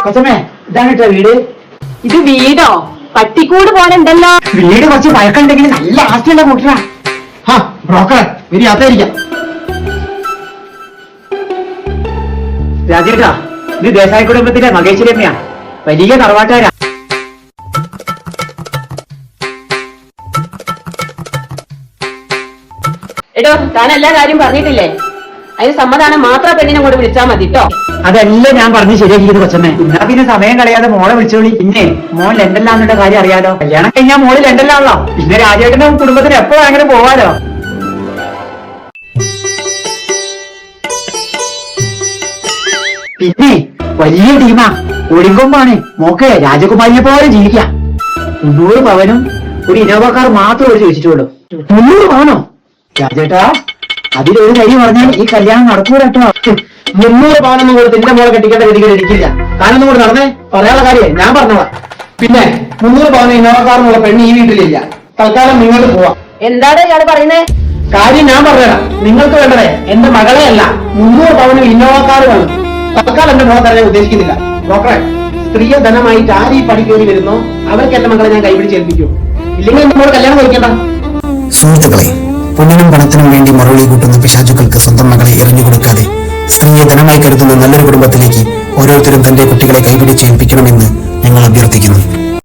കൊച്ചമ്മേ, ഇതാണ് കേട്ടോ വീട്. ഇത് വീടോ? പട്ടിക്കൂട് പോലെ ഉണ്ടല്ലോ. വീട് കുറച്ച് പഴക്കമുണ്ടെങ്കിൽ നല്ല ആസ്തിയുള്ള കൂട്ടരാ. ബ്രോക്കർ ഒരു യാത്രയിരിക്കാം. രാജേട്ടാ, ഇത് ദേശായി കുടുംബത്തിലെ മകേശ്വരി അമ്മയാ. വലിയ തറവാട്ടുകാരാ. എടോ, താൻ എല്ലാ കാര്യം പറഞ്ഞിട്ടില്ലേ? അതിന് സമ്മതാനം മാത്രം പെണ്ണിനെ കൊണ്ട് വിളിച്ചാൽ മതി കേട്ടോ. അതെല്ലാം ഞാൻ പറഞ്ഞ് ശരിയാക്കിയത് കൊച്ചമ്മേ. എന്നാ പിന്നെ സമയം കളയാതെ മോളെ വിളിച്ചോളി. പിന്നെ മോൻ ലണ്ടനിലാന്നുള്ള കാര്യം അറിയാലോ. കല്യാണം കഴിഞ്ഞാൽ മോള് ലണ്ടനിലാണല്ലോ. പിന്നെ രാജേട്ടനും കുടുംബത്തിന് എപ്പോഴും അങ്ങനെ പോവാലോ. പിന്നെ വലിയ ടീമാ. ഒളിങ്കൊമ്പാണ്. മോക്കെ രാജകുമാരിയെ പോലെ ജീവിക്കാം. 300 പവനും ഒരു ഇന്നോവ കാർ മാത്രം ഒരു ചോദിച്ചിട്ടുള്ളൂ. 300 പവനോ? രാജേട്ടാ, അതിലൊരു കൈ പറഞ്ഞാൽ ഈ കല്യാണം നടക്കൂല കേട്ടോ. 300 പവനൊന്നും കൂടെ നിന്റെ മോളെ കെട്ടിക്കേണ്ട ഗതികൾ ഇരിക്കില്ല. താനൊന്നും കൂടെ നടന്നേ. പറയാനുള്ള കാര്യം ഞാൻ പറഞ്ഞതാ. പിന്നെ 300 പവന് ഇന്നോവക്കാരെന്നുള്ള പെണ്ണ് ഈ വീട്ടിലില്ല. തൽക്കാലം നിങ്ങൾക്ക് പോവാം. എന്താണ് ഇയാള് പറയുന്നത്? കാര്യം ഞാൻ പറഞ്ഞുതരാം. നിങ്ങൾക്ക് വേണ്ടതേ എന്റെ മകളെ അല്ല, 300 പവനും ഇന്നോവക്കാർ വേണം. തൽക്കാലം എന്റെ മോളെ തരാൻ ഉദ്ദേശിക്കുന്നില്ല. ഡോക്ടറെ, സ്ത്രീയ ധനമായിട്ട് ആര് ഈ പണി കയറി വരുന്നോ അവർക്ക് എന്റെ മകളെ ഞാൻ കൈപിടിച്ചേൽപ്പിക്കൂ. ഇല്ലെങ്കിൽ എന്റെ മോളെ കല്യാണം കഴിക്കണ്ട. സുഹൃത്തുക്കളെ, പൊന്നിനും പണത്തിനും വേണ്ടി മറുപടി കൂട്ടുന്ന പിശാചുക്കൾക്ക് സ്വന്തം മകളെ എറിഞ്ഞു കൊടുക്കാതെ സ്ത്രീയെ ധനമായി കരുതുന്ന നല്ലൊരു കുടുംബത്തിലേക്ക് ഓരോരുത്തരും തന്റെ കുട്ടികളെ കൈപിടിച്ചേൽപ്പിക്കണമെന്ന് ഞങ്ങൾ അഭ്യർത്ഥിക്കുന്നു.